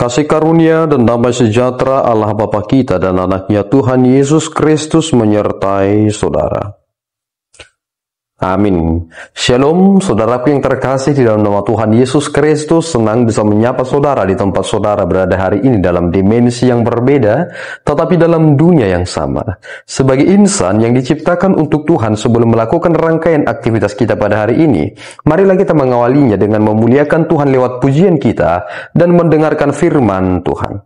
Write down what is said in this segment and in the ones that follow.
Kasih karunia dan damai sejahtera Allah Bapa kita dan anaknya Tuhan Yesus Kristus menyertai saudara. Amin. Shalom, saudaraku yang terkasih di dalam nama Tuhan Yesus Kristus. Senang bisa menyapa saudara di tempat saudara berada hari ini dalam dimensi yang berbeda, tetapi dalam dunia yang sama. Sebagai insan yang diciptakan untuk Tuhan sebelum melakukan rangkaian aktivitas kita pada hari ini, marilah kita mengawalinya dengan memuliakan Tuhan lewat pujian kita dan mendengarkan firman Tuhan.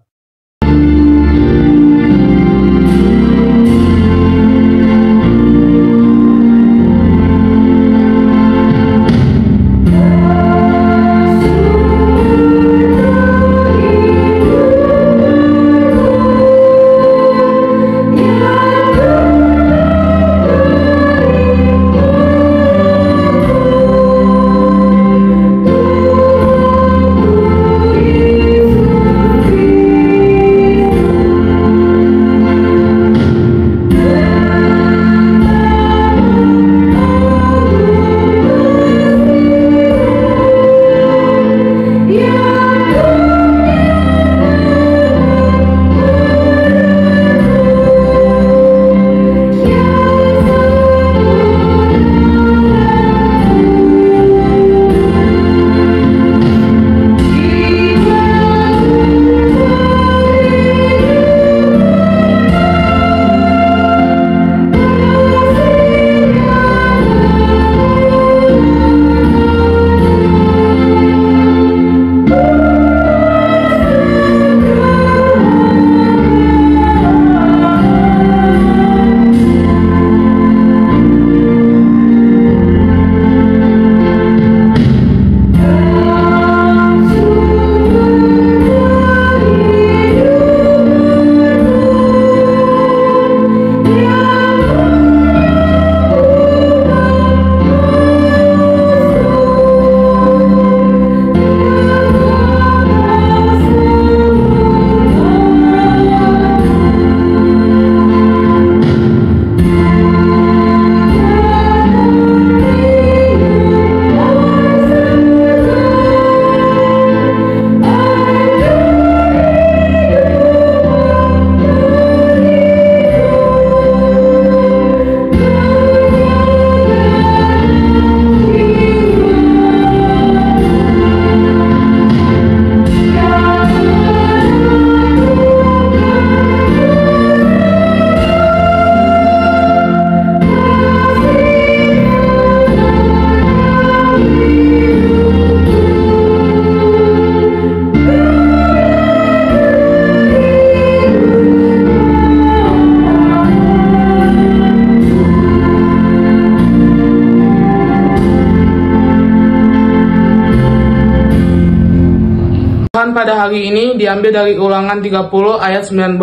Pada hari ini diambil dari Ulangan 30 ayat 19.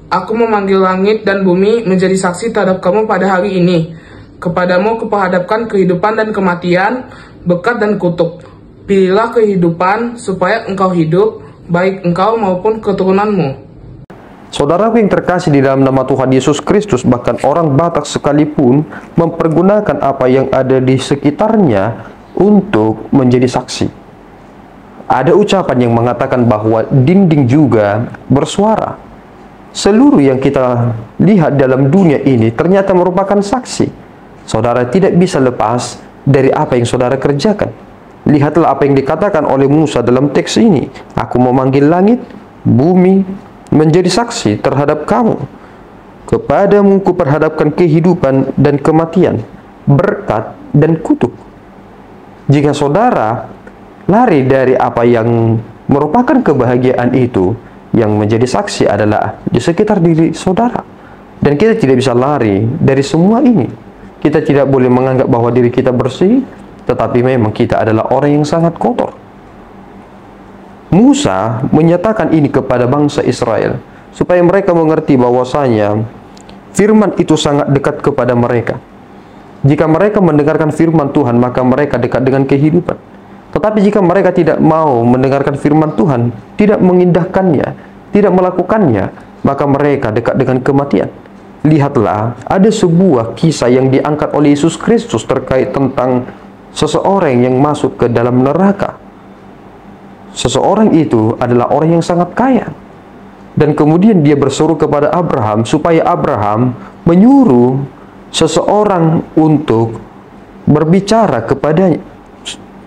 Aku memanggil langit dan bumi menjadi saksi terhadap kamu pada hari ini. Kepadamu kuperhadapkan kehidupan dan kematian, berkat dan kutuk. Pilihlah kehidupan supaya engkau hidup, baik engkau maupun keturunanmu. Saudaraku yang terkasih di dalam nama Tuhan Yesus Kristus, bahkan orang Batak sekalipun mempergunakan apa yang ada di sekitarnya untuk menjadi saksi. Ada ucapan yang mengatakan bahwa dinding juga bersuara. Seluruh yang kita lihat dalam dunia ini ternyata merupakan saksi. Saudara tidak bisa lepas dari apa yang saudara kerjakan. Lihatlah apa yang dikatakan oleh Musa dalam teks ini. Aku memanggil langit, bumi menjadi saksi terhadap kamu. Kepadamu kuperhadapkan kehidupan dan kematian, berkat dan kutuk. Jika saudara lari dari apa yang merupakan kebahagiaan itu, yang menjadi saksi adalah di sekitar diri saudara. Dan kita tidak bisa lari dari semua ini. Kita tidak boleh menganggap bahwa diri kita bersih, tetapi memang kita adalah orang yang sangat kotor. Musa menyatakan ini kepada bangsa Israel, supaya mereka mengerti bahwasanya firman itu sangat dekat kepada mereka. Jika mereka mendengarkan firman Tuhan, maka mereka dekat dengan kehidupan. Tetapi jika mereka tidak mau mendengarkan firman Tuhan, tidak mengindahkannya, tidak melakukannya, maka mereka dekat dengan kematian. Lihatlah, ada sebuah kisah yang diangkat oleh Yesus Kristus terkait tentang seseorang yang masuk ke dalam neraka. seseorang itu adalah orang yang sangat kaya. Dan kemudian dia berseru kepada Abraham supaya Abraham menyuruh seseorang untuk berbicara kepada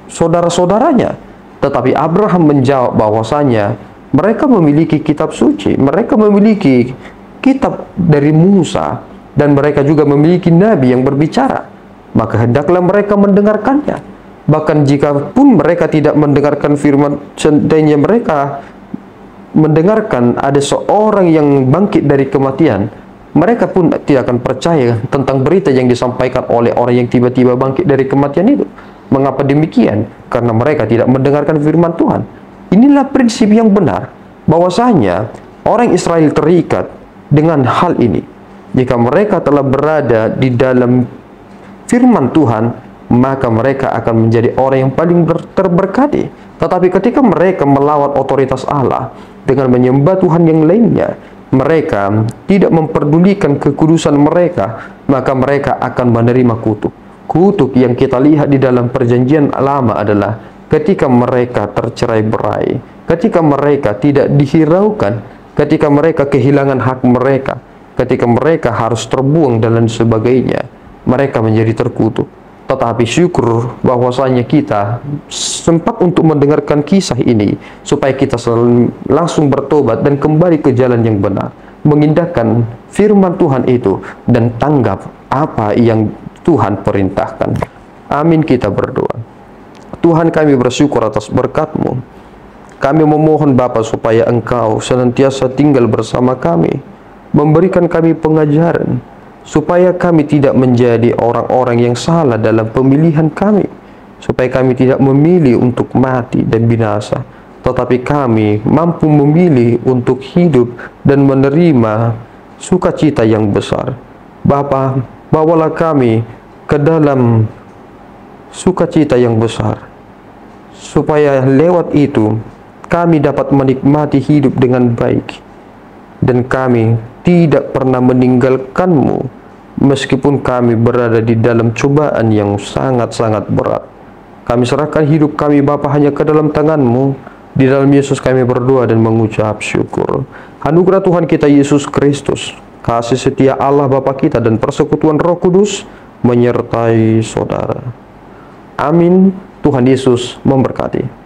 saudara-saudaranya. Tetapi Abraham menjawab bahwasanya mereka memiliki kitab suci, mereka memiliki kitab dari Musa, dan mereka juga memiliki nabi yang berbicara. Maka hendaklah mereka mendengarkannya. Bahkan jika pun mereka tidak mendengarkan firman, seandainya mereka mendengarkan ada seorang yang bangkit dari kematian, mereka pun tidak akan percaya tentang berita yang disampaikan oleh orang yang tiba-tiba bangkit dari kematian itu. Mengapa demikian? Karena mereka tidak mendengarkan firman Tuhan. Inilah prinsip yang benar, bahwasanya orang Israel terikat dengan hal ini. Jika mereka telah berada di dalam firman Tuhan, maka mereka akan menjadi orang yang paling terberkati. Tetapi ketika mereka melawan otoritas Allah dengan menyembah Tuhan yang lainnya, mereka tidak memperdulikan kekudusan mereka, maka mereka akan menerima kutuk. Kutuk yang kita lihat di dalam perjanjian lama adalah ketika mereka tercerai-berai, ketika mereka tidak dihiraukan, ketika mereka kehilangan hak mereka, ketika mereka harus terbuang dan lain sebagainya, mereka menjadi terkutuk. Tetapi syukur bahwasanya kita sempat untuk mendengarkan kisah ini, supaya kita langsung bertobat dan kembali ke jalan yang benar, mengindahkan firman Tuhan itu dan tanggap apa yang Tuhan perintahkan. Amin, kita berdoa. Tuhan, kami bersyukur atas berkat-Mu. Kami memohon Bapa supaya Engkau senantiasa tinggal bersama kami, memberikan kami pengajaran, supaya kami tidak menjadi orang-orang yang salah dalam pemilihan kami, supaya kami tidak memilih untuk mati dan binasa, tetapi kami mampu memilih untuk hidup dan menerima sukacita yang besar. Bapa, bawalah kami ke dalam sukacita yang besar, supaya lewat itu kami dapat menikmati hidup dengan baik, dan kami tidak pernah meninggalkan-Mu meskipun kami berada di dalam cobaan yang sangat-sangat berat. Kami serahkan hidup kami Bapa hanya ke dalam tangan-Mu. Di dalam Yesus kami berdoa dan mengucap syukur. Anugerah Tuhan kita Yesus Kristus, kasih setia Allah Bapa kita, dan persekutuan Roh Kudus menyertai saudara. Amin. Tuhan Yesus memberkati.